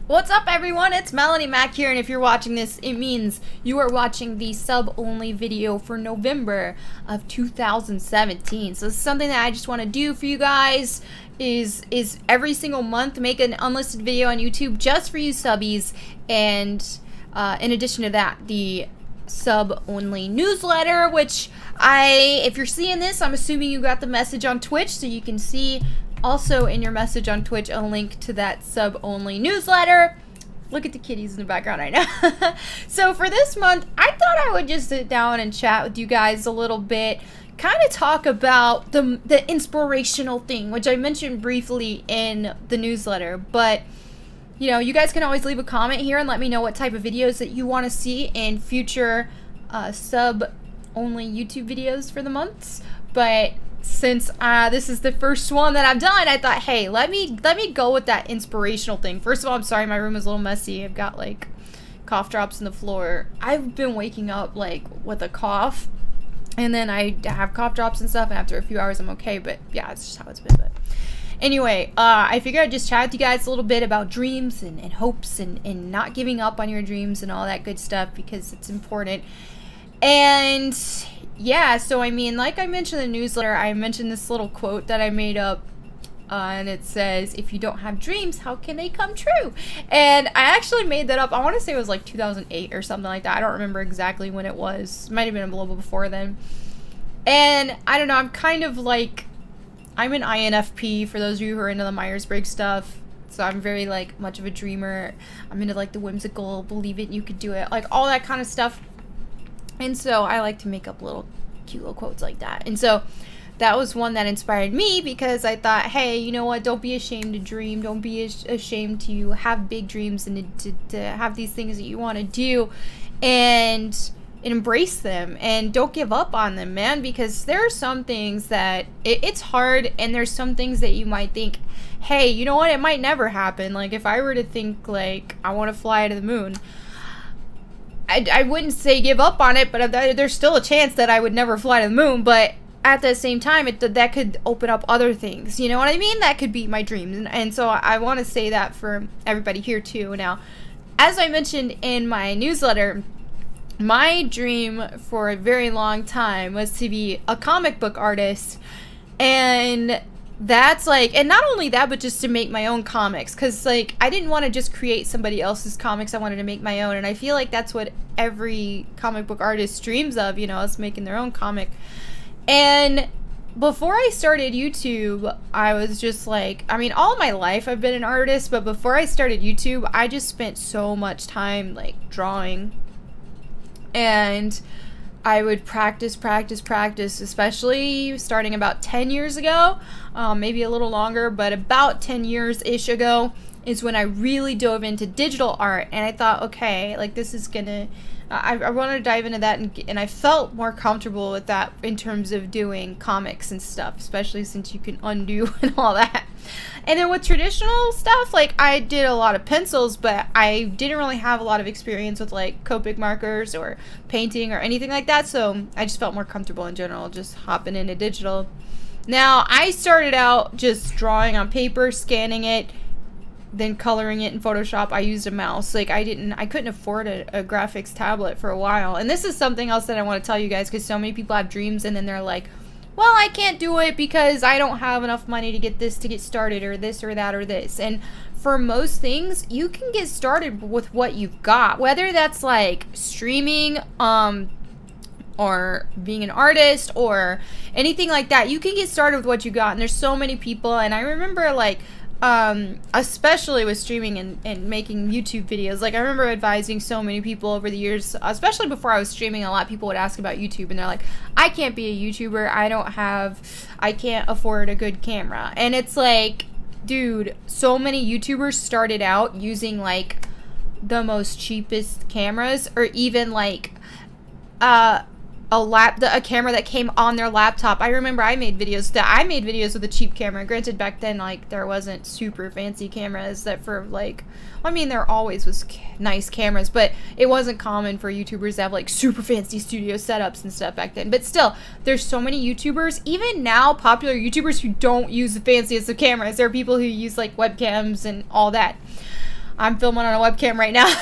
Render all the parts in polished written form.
What's up, everyone? It's Melonie Mac here, and if you're watching this, it means you are watching the sub-only video for November of 2017. So this is something that I just want to do for you guys, is every single month make an unlisted video on YouTube just for you subbies, and in addition to that, the sub-only newsletter, which if you're seeing this, I'm assuming you got the message on Twitch, so you can see also in your message on Twitch a link to that sub-only newsletter. Look at the kitties in the background right now. So for this month, I thought I would just sit down and chat with you guys a little bit, kind of talk about the inspirational thing, which I mentioned briefly in the newsletter. But you know, you guys can always leave a comment here and let me know what type of videos that you want to see in future sub-only YouTube videos for the months. But since this is the first one that I've done, I thought, hey, let me go with that inspirational thing. First of all, I'm sorry my room is a little messy. I've got like cough drops on the floor. I've been waking up like with a cough, and then I have cough drops and stuff, and after a few hours I'm okay. But yeah, it's just how it's been. But anyway, I figured I'd just chat with you guys a little bit about dreams and hopes and not giving up on your dreams and all that good stuff, because it's important. And yeah, so I mean, like I mentioned in the newsletter, I mentioned this little quote that I made up, and it says, if you don't have dreams, how can they come true? And I actually made that up. I want to say it was like 2008 or something like that. I don't remember exactly when it was. It might have been a little before then. And I don't know, I'm kind of like, I'm an INFP, for those of you who are into the Myers-Briggs stuff. So I'm very like much of a dreamer. I'm into like the whimsical, believe it, you could do it, like all that kind of stuff. And so I like to make up cute little quotes like that. And so that was one that inspired me, because I thought, hey, you know what, don't be ashamed to dream. Don't be ashamed to have big dreams and to have these things that you want to do, and embrace them, and don't give up on them, man, because there are some things that it's hard, and there's some things that you might think, hey, you know what, it might never happen. Like if I were to think like I want to fly to the moon, I wouldn't say give up on it, but there's still a chance that I would never fly to the moon. But at the same time, that could open up other things, you know what I mean? That could be my dreams. And so I want to say that for everybody here too. Now, as I mentioned in my newsletter, my dream for a very long time was to be a comic book artist. And that's like, and not only that, but just to make my own comics, because like I didn't want to just create somebody else's comics. I wanted to make my own, and I feel like that's what every comic book artist dreams of, you know, is making their own comic. And before I started YouTube, I was just like, I mean, all my life I've been an artist, but before I started YouTube, I just spent so much time like drawing, and I would practice, especially starting about 10 years ago, maybe a little longer, but about 10 years-ish ago is when I really dove into digital art. And I thought, okay, like this is gonna, I wanted to dive into that, and I felt more comfortable with that in terms of doing comics and stuff, especially since you can undo and all that. And then with traditional stuff, like I did a lot of pencils, but I didn't really have a lot of experience with like Copic markers or painting or anything like that, so I just felt more comfortable in general just hopping into digital. Now, I started out just drawing on paper, scanning it, then coloring it in Photoshop. I used a mouse. Like I couldn't afford a graphics tablet for a while. And this is something else that I want to tell you guys, because so many people have dreams and then they're like, well, I can't do it because I don't have enough money to get this to get started, or this or that or this. And for most things, you can get started with what you've got, whether that's like streaming, or being an artist or anything like that. You can get started with what you got, and there's so many people. And I remember like especially with streaming and making YouTube videos, like I remember advising so many people over the years, especially before I was streaming. A lot of people would ask about YouTube, and they're like, I can't be a YouTuber, I can't afford a good camera. And it's like, dude, so many YouTubers started out using like the most cheapest cameras, or even like a camera that came on their laptop. I remember I made videos with a cheap camera. Granted, back then like there wasn't super fancy cameras that for like, I mean, there always was nice cameras, but it wasn't common for YouTubers to have like super fancy studio setups and stuff back then. But still, there's so many YouTubers, even now popular YouTubers, who don't use the fanciest of cameras. There are people who use like webcams and all that. I'm filming on a webcam right now.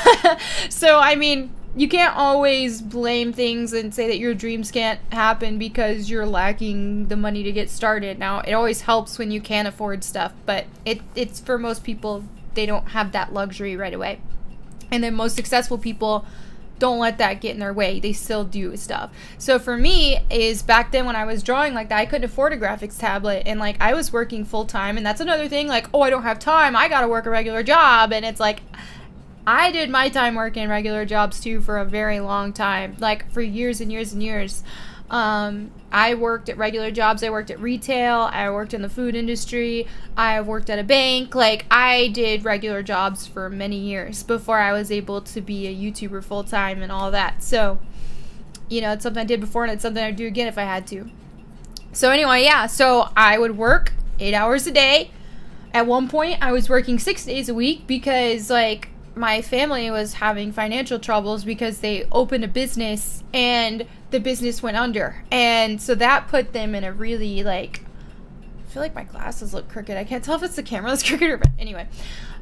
So, I mean, you can't always blame things and say that your dreams can't happen because you're lacking the money to get started. Now, it always helps when you can afford stuff, but it's for most people, they don't have that luxury right away. And then most successful people don't let that get in their way. They still do stuff. So for me, is back then when I was drawing like that, I couldn't afford a graphics tablet, and like I was working full time, and that's another thing, like, oh, I don't have time, I gotta work a regular job. And it's like, I did my time working regular jobs too for a very long time, like for years and years and years. I worked at regular jobs. I worked at retail. I worked in the food industry. I worked at a bank. Like, I did regular jobs for many years before I was able to be a YouTuber full time and all that. So, you know, it's something I did before, and it's something I'd do again if I had to. So anyway, yeah, so I would work 8 hours a day. At one point, I was working 6 days a week because, like, my family was having financial troubles because they opened a business and the business went under. And so that put them in a really, like, I feel like my glasses look crooked. I can't tell if it's the camera that's crooked or, but anyway.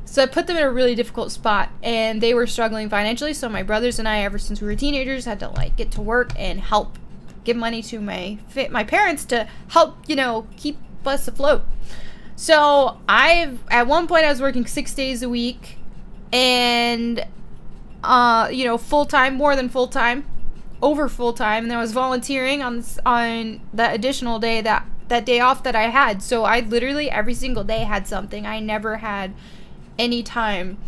So I put them in a really difficult spot, and they were struggling financially. So my brothers and I, ever since we were teenagers, had to, like, get to work and help give money to my parents to help, you know, keep us afloat. So at one point I was working 6 days a week, and you know, full-time, more than full-time, over full-time, and then I was volunteering on that additional day, that day off that I had. So I literally every single day had something. I never had any time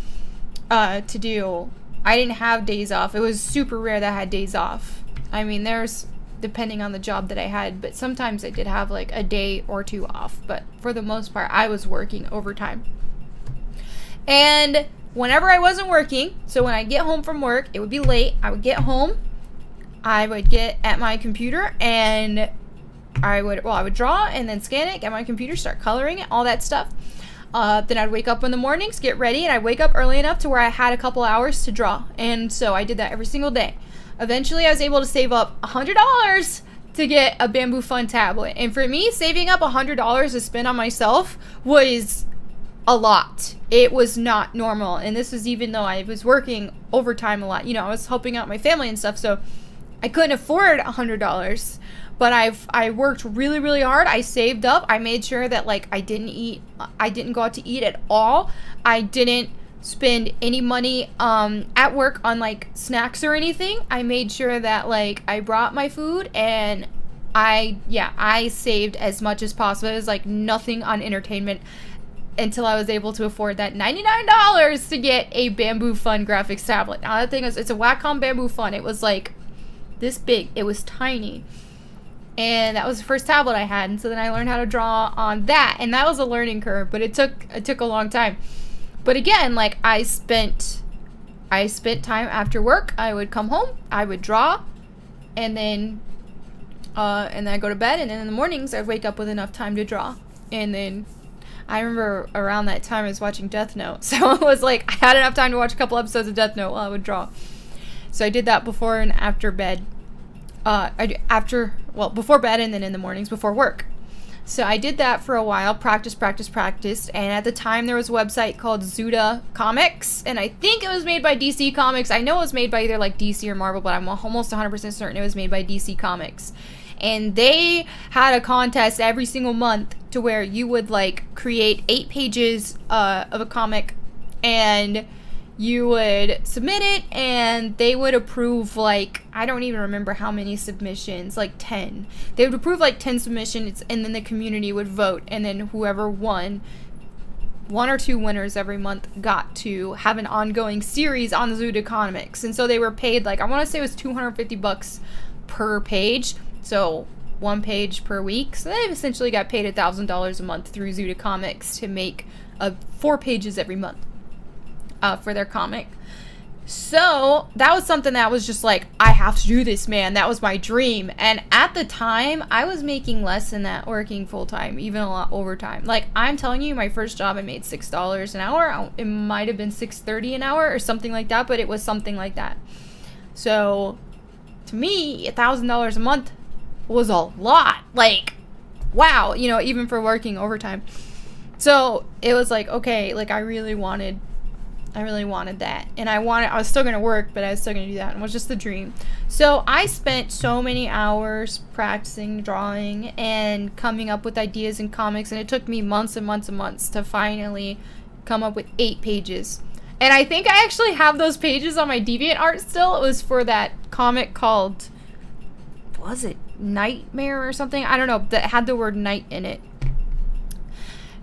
to do. I didn't have days off. It was super rare that I had days off. I mean, there's, depending on the job that I had, but sometimes I did have like a day or two off, but for the most part I was working overtime. And whenever I wasn't working, so when I get home from work, it would be late, I would get home, I would get at my computer, and I would draw and then scan it, get my computer, start coloring it, all that stuff. Then I'd wake up in the mornings, get ready, and I'd wake up early enough to where I had a couple hours to draw. And so I did that every single day. Eventually I was able to save up $100 to get a Bamboo Fun tablet. And for me, saving up $100 to spend on myself was a lot. It was not normal. And this was even though I was working overtime a lot. You know, I was helping out my family and stuff, so I couldn't afford $100. But I worked really, really hard. I saved up. I made sure that, like, I didn't go out to eat at all. I didn't spend any money at work on, like, snacks or anything. I made sure that, like, I brought my food, and I saved as much as possible. It was like nothing on entertainment until I was able to afford that $99 to get a Bamboo Fun graphics tablet. Now that thing is, it's a Wacom Bamboo Fun. It was like this big. It was tiny. And that was the first tablet I had. And so then I learned how to draw on that. And that was a learning curve, but it took a long time. But again, like, I spent time after work. I would come home, I would draw, and then I'd go to bed, and then in the mornings I'd wake up with enough time to draw. And then I remember around that time I was watching Death Note, so it was like I had enough time to watch a couple episodes of Death Note while I would draw. So I did that before and after bed. Before bed, and then in the mornings before work. So I did that for a while, practiced, and at the time there was a website called Zuda Comics, and I think it was made by DC Comics. I know it was made by either like DC or Marvel, but I'm almost 100% certain it was made by DC Comics. And they had a contest every single month to where you would, like, create 8 pages of a comic, and you would submit it, and they would approve, like, I don't even remember how many submissions, like 10. They would approve like 10 submissions, and then the community would vote, and then whoever won, 1 or 2 winners every month, got to have an ongoing series on the Zuda Comics. And so they were paid, like, I want to say it was $250 per page, so 1 page per week. So they essentially got paid $1,000 a month through Zuda Comics to make 4 pages every month for their comic. So that was something that was just like, I have to do this, man. That was my dream. And at the time, I was making less than that working full-time, even a lot overtime. Like, I'm telling you, my first job I made $6 an hour. It might have been $6.30 an hour or something like that, but it was something like that. So to me, $1,000 a month was a lot. Like, wow, you know, even for working overtime. So it was like, okay, like, I really wanted I really wanted that. And I was still going to work, but I was still going to do that. And it was just the dream. So I spent so many hours practicing drawing and coming up with ideas and comics. And it took me months and months and months to finally come up with 8 pages. And I think I actually have those pages on my DeviantArt still. It was for that comic called, was it Nightmare or something? I don't know, that had the word night in it.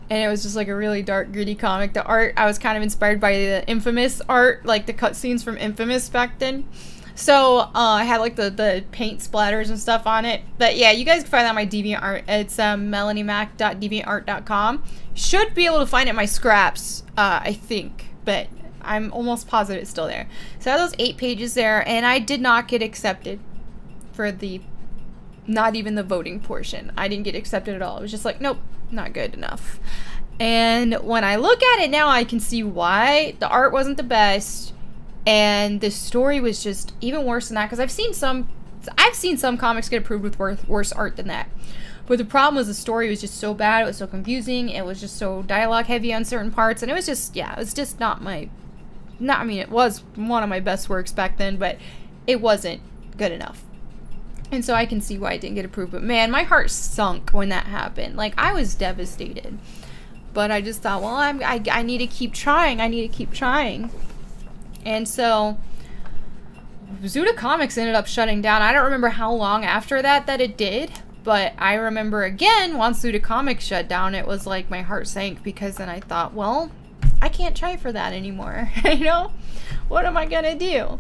And it was just like a really dark, gritty comic. The art, I was kind of inspired by the Infamous art, like the cutscenes from Infamous back then. So I had like the paint splatters and stuff on it. But yeah, you guys can find that on my DeviantArt. It's meloniemac.deviantart.com. Should be able to find it in my scraps, I think. But I'm almost positive it's still there. So I have those 8 pages there, and I did not get accepted for not even the voting portion. I didn't get accepted at all. It was just like, nope, not good enough. And when I look at it now, I can see why. The art wasn't the best, and the story was just even worse than that, because I've seen some comics get approved with worse art than that. But the problem was the story was just so bad. It was so confusing. It was just so dialogue heavy on certain parts, and it was just, yeah, it was just not I mean, it was one of my best works back then, but it wasn't good enough. And so I can see why it didn't get approved. But man, my heart sunk when that happened. Like, I was devastated. But I just thought, well, I need to keep trying. I need to keep trying. And so Zuda Comics ended up shutting down. I don't remember how long after that it did. But I remember, again, once Zuda Comics shut down, it was like my heart sank. Because then I thought, well, I can't try for that anymore. You know? What am I going to do?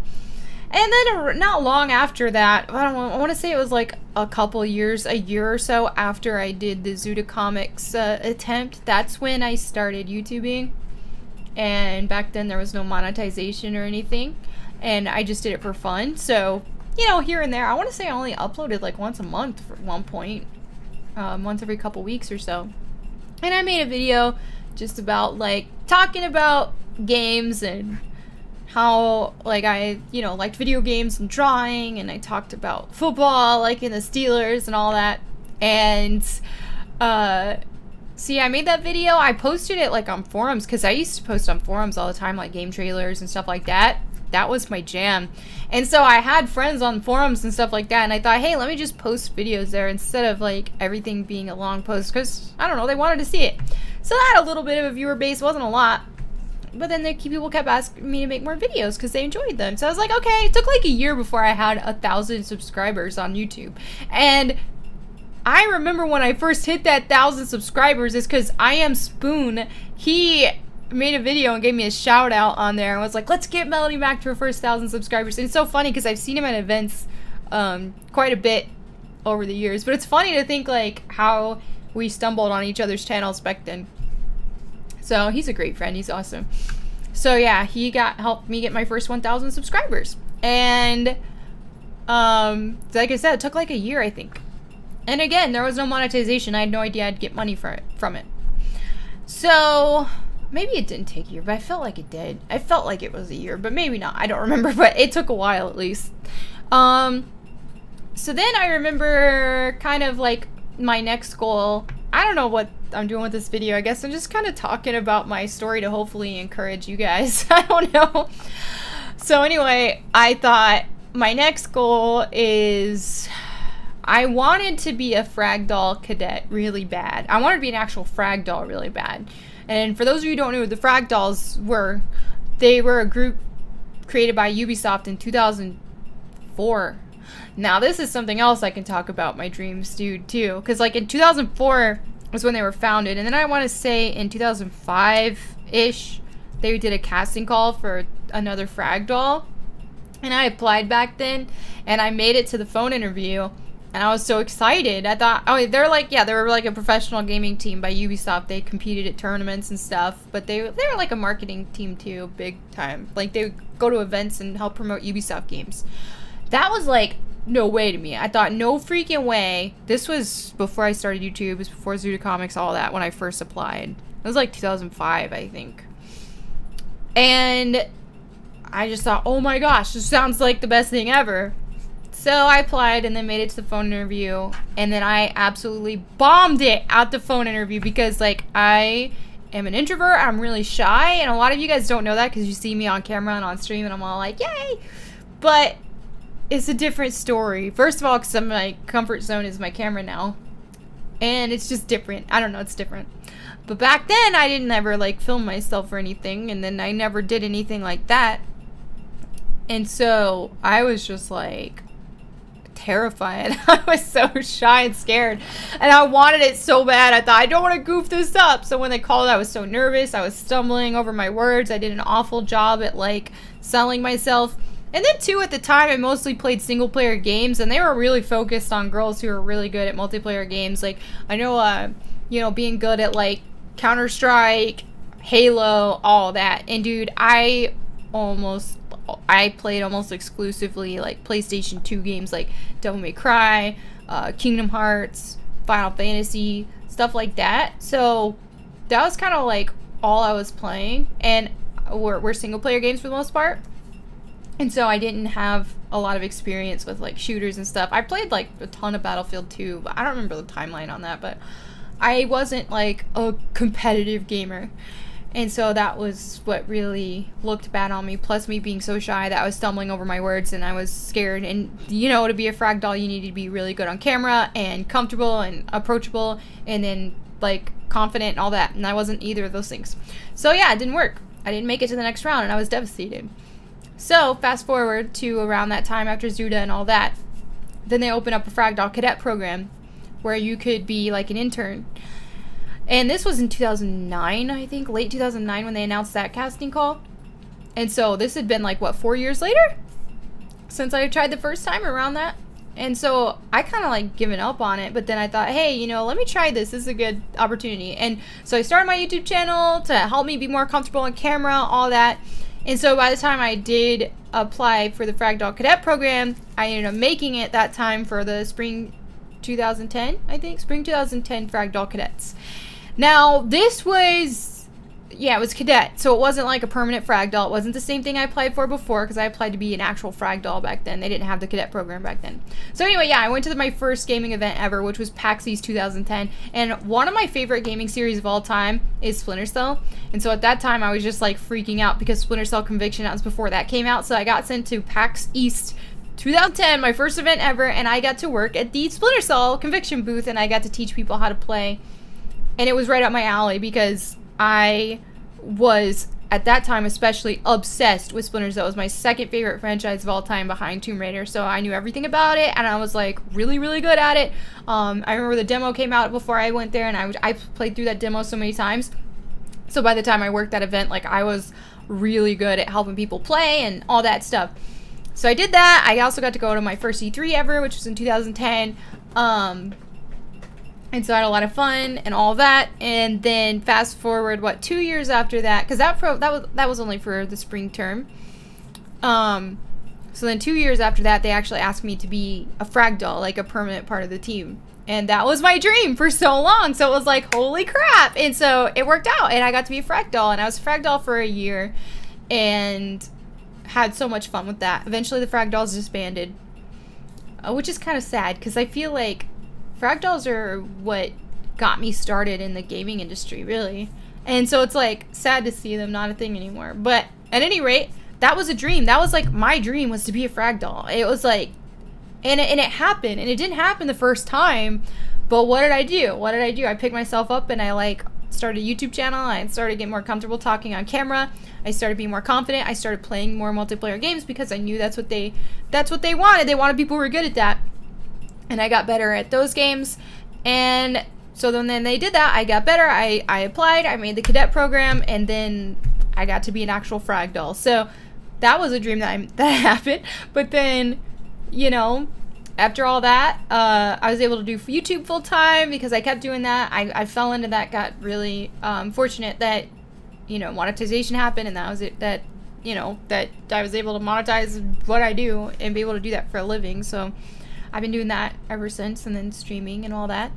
And then not long after that, I want to say it was like a couple years, a year or so after I did the Zuda Comics attempt, that's when I started YouTubing. And back then there was no monetization or anything. And I just did it for fun. So, you know, here and there. I want to say I only uploaded like once a month at one point. Once every couple weeks or so. And I made a video just about like talking about games and how, like, I, you know, liked video games and drawing, and I talked about football, like in the Steelers and all that. And see, I made that video. I posted it like on forums, because I used to post on forums all the time, like game trailers and stuff like that. That was my jam. And so I had friends on forums and stuff like that, and I thought, hey, let me just post videos there instead of like everything being a long post, because I don't know, they wanted to see it. So I had a little bit of a viewer base. Wasn't a lot. But then people kept asking me to make more videos because they enjoyed them. So I was like, okay. It took like a year before I had 1,000 subscribers on YouTube. And I remember when I first hit that 1,000 subscribers, is because I Am Spoon, he made a video and gave me a shout out on there and was like, let's get Melonie Mac to her first 1,000 subscribers. And it's so funny because I've seen him at events quite a bit over the years. But it's funny to think like how we stumbled on each other's channels back then. So he's a great friend. He's awesome. So yeah, he helped me get my first 1,000 subscribers. And like I said, it took like a year, I think. And again, there was no monetization. I had no idea I'd get money from it. So maybe it didn't take a year, but I felt like it did. I felt like it was a year, but maybe not. I don't remember, but it took a while at least. So then I remember kind of like my next goal. I don't know what I'm doing with this video. I guess I'm just kind of talking about my story to hopefully encourage you guys. I don't know. So anyway, I thought my next goal is I wanted to be a Fragdoll cadet really bad. I wanted to be an actual Fragdoll really bad. And for those of you who don't know what the Fragdolls were, they were a group created by Ubisoft in 2004. Now this is something else I can talk about my dreams dude too, because like in 2004 was when they were founded, and then I want to say in 2005-ish they did a casting call for another Fragdoll, and I applied back then, and I made it to the phone interview, and I was so excited. I thought, oh, they're like, yeah, they were like a professional gaming team by Ubisoft. They competed at tournaments and stuff, but they were like a marketing team too, big time. Like they would go to events and help promote Ubisoft games. That was like no way to me. I thought, no freaking way. This was before I started YouTube. It was before Zuda Comics, all that, when I first applied. It was like 2005, I think. And I just thought, oh my gosh, this sounds like the best thing ever. So I applied and then made it to the phone interview. And then I absolutely bombed it at the phone interview because, like, I am an introvert. I'm really shy, and a lot of you guys don't know that because you see me on camera and on stream and I'm all like, yay! But it's a different story. First of all, because my comfort zone is my camera now, and it's just different. I don't know, it's different. But back then, I didn't ever like film myself or anything, and then I never did anything like that. And so I was just like terrified. I was so shy and scared, and I wanted it so bad. I thought, I don't want to goof this up. So when they called, I was so nervous. I was stumbling over my words. I did an awful job at like selling myself. And then too, at the time, I mostly played single player games, and they were really focused on girls who were really good at multiplayer games. Like, I know, you know, being good at like Counter-Strike, Halo, all that. And dude, I played almost exclusively like PlayStation 2 games like Devil May Cry, Kingdom Hearts, Final Fantasy, stuff like that. So that was kind of like all I was playing, and we're single player games for the most part. And so I didn't have a lot of experience with like shooters and stuff. I played like a ton of Battlefield 2, but I don't remember the timeline on that, but I wasn't like a competitive gamer. And so that was what really looked bad on me, plus me being so shy that I was stumbling over my words and I was scared. And you know, to be a frag doll, you need to be really good on camera and comfortable and approachable and then like confident and all that. And I wasn't either of those things. So yeah, it didn't work. I didn't make it to the next round and I was devastated. So fast forward to around that time after Zuda and all that, then they opened up a frag doll cadet program where you could be like an intern. And this was in 2009, I think, late 2009 when they announced that casting call. And so this had been like, what, 4 years later? Since I tried the first time around that. And so I kind of like given up on it, but then I thought, hey, you know, let me try this. This is a good opportunity. And so I started my YouTube channel to help me be more comfortable on camera, all that. And so by the time I did apply for the frag doll cadet program, I ended up making it that time for the spring 2010, I think, spring 2010 frag doll cadets. Now, this was, yeah, it was cadet, so it wasn't like a permanent frag doll. It wasn't the same thing I applied for before, because I applied to be an actual frag doll back then. They didn't have the cadet program back then. So anyway, yeah, I went to my first gaming event ever, which was PAX East 2010, and one of my favorite gaming series of all time is Splinter Cell. And so at that time, I was just like freaking out because Splinter Cell Conviction, that was before that came out, so I got sent to PAX East 2010, my first event ever, and I got to work at the Splinter Cell Conviction booth, and I got to teach people how to play. And it was right up my alley because I was, at that time especially, obsessed with Splinter Cell. It was my second favorite franchise of all time behind Tomb Raider, so I knew everything about it, and I was like really, really good at it. I remember the demo came out before I went there, and I played through that demo so many times. So by the time I worked that event, like, I was really good at helping people play and all that stuff. So I did that. I also got to go to my first E3 ever, which was in 2010. And so I had a lot of fun and all that. And then fast forward, what, 2 years after that, because that was only for the spring term. So then 2 years after that, they actually asked me to be a frag doll, like a permanent part of the team. And that was my dream for so long. So it was like, holy crap. And so it worked out, and I got to be a frag doll, and I was a frag doll for a year and had so much fun with that. Eventually the frag dolls disbanded, which is kind of sad because I feel like frag dolls are what got me started in the gaming industry, really. And so it's like sad to see them not a thing anymore. But at any rate, that was a dream. That was like my dream, was to be a frag doll. It was like, and it happened, and it didn't happen the first time. But what did I do? What did I do? I picked myself up and I like started a YouTube channel. I started getting more comfortable talking on camera. I started being more confident. I started playing more multiplayer games because I knew that's what they wanted. They wanted people who were good at that. And I got better at those games. And so then they did that. I got better. I applied. I made the cadet program, and then I got to be an actual frag doll. So that was a dream that happened. But then, you know, after all that, I was able to do YouTube full time because I kept doing that. I fell into that, got really fortunate that, you know, monetization happened, and that was it. That, you know, that I was able to monetize what I do and be able to do that for a living. So I've been doing that ever since, and then streaming and all that.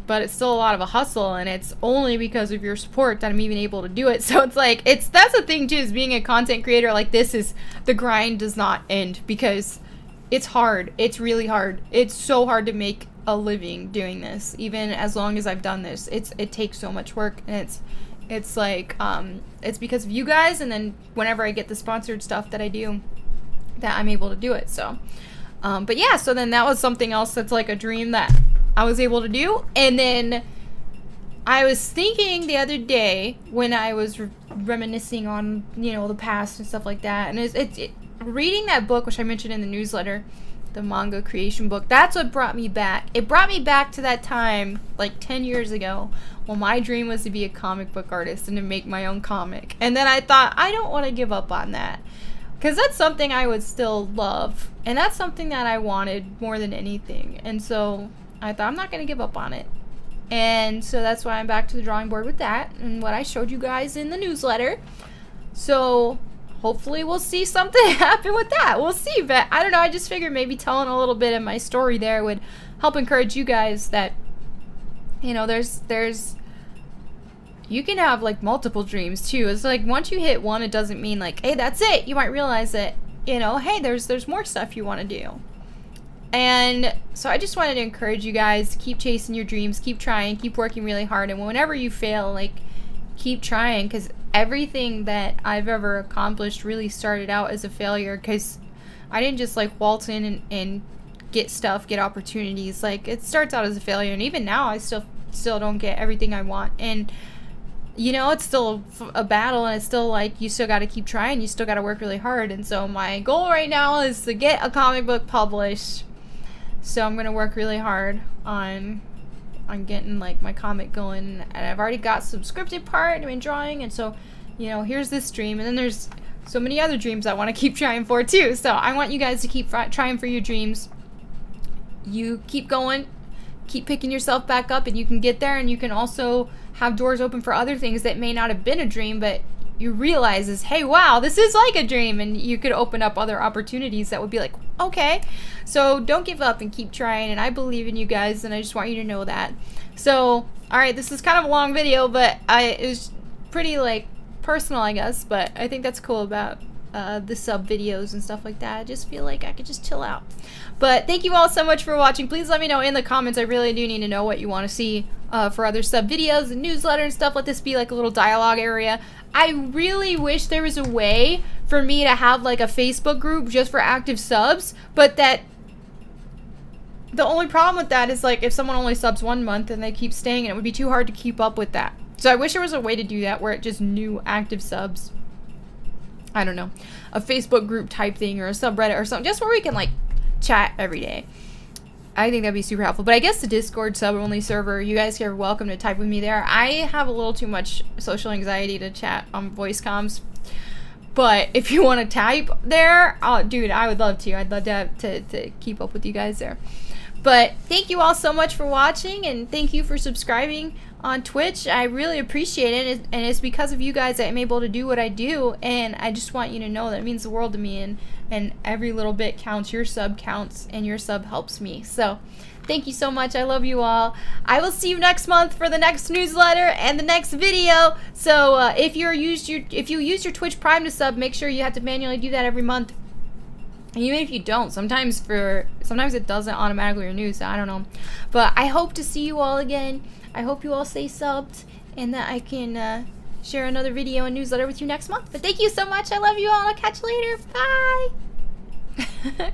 But it's still a lot of a hustle, and it's only because of your support that I'm even able to do it. So it's like, that's the thing too, is being a content creator like this, is the grind does not end, because it's hard. It's really hard. It's so hard to make a living doing this. Even as long as I've done this, it takes so much work, and it's like it's because of you guys, and then whenever I get the sponsored stuff that I do, that I'm able to do it. So but yeah, so then that was something else that's like a dream that I was able to do. And then I was thinking the other day when I was reminiscing on, you know, the past and stuff like that, and it's reading that book, which I mentioned in the newsletter, the manga creation book, that's what brought me back. It brought me back to that time, like 10 years ago, when my dream was to be a comic book artist and to make my own comic. And then I thought, I don't want to give up on that, because that's something I would still love, and that's something that I wanted more than anything. And so I thought, I'm not going to give up on it. And so that's why I'm back to the drawing board with that, and what I showed you guys in the newsletter. So hopefully we'll see something happen with that. We'll see. But I don't know, I just figured maybe telling a little bit of my story there would help encourage you guys that, you know, there's you can have like multiple dreams too. It's like once you hit one, it doesn't mean like, hey, that's it. You might realize that, you know, hey, there's more stuff you want to do. And so I just wanted to encourage you guys to keep chasing your dreams, keep trying, keep working really hard, and whenever you fail, like, keep trying, because everything that I've ever accomplished really started out as a failure, because I didn't just like waltz in and get stuff, get opportunities. Like, it starts out as a failure, and even now I still don't get everything I want, and you know, it's still a battle, and it's still like, you still got to keep trying, you still got to work really hard. And so my goal right now is to get a comic book published. So I'm gonna work really hard on getting like my comic going, and I've already got some scripted part I'm drawing, and so, you know, here's this dream, and then there's so many other dreams I want to keep trying for too. So I want you guys to keep trying for your dreams. You keep going, keep picking yourself back up, and you can get there, and you can also have doors open for other things that may not have been a dream, but you realize is, hey, wow, this is like a dream, and you could open up other opportunities that would be like, okay. So don't give up and keep trying, and I believe in you guys, and I just want you to know that. So, alright, this is kind of a long video, but it was pretty like personal, I guess, but I think that's cool about the sub videos and stuff like that. I just feel like I could just chill out. But thank you all so much for watching. Please let me know in the comments. I really do need to know what you want to see for other sub videos and newsletter and stuff. Let this be like a little dialogue area. I really wish there was a way for me to have like a Facebook group just for active subs, but that the only problem with that is like if someone only subs 1 month and they keep staying, and it would be too hard to keep up with that. So I wish there was a way to do that where it just knew active subs. I don't know, a Facebook group type thing or a subreddit or something, just where we can like chat every day. I think that'd be super helpful. But I guess the Discord sub-only server, you guys are welcome to type with me there. I have a little too much social anxiety to chat on voice comms. But if you want to type there, oh, dude, I would love to. I'd love to keep up with you guys there. But thank you all so much for watching, and thank you for subscribing on Twitch. I really appreciate it, and it's because of you guys that I'm able to do what I do, and I just want you to know that it means the world to me, and every little bit counts. Your sub counts, and your sub helps me. So thank you so much. I love you all. I will see you next month for the next newsletter and the next video. So if you use your Twitch Prime to sub, make sure you have to manually do that every month. And even if you don't, sometimes it doesn't automatically renew, so I don't know. But I hope to see you all again. I hope you all stay subbed, and that I can share another video and newsletter with you next month. But thank you so much. I love you all. I'll catch you later. Bye.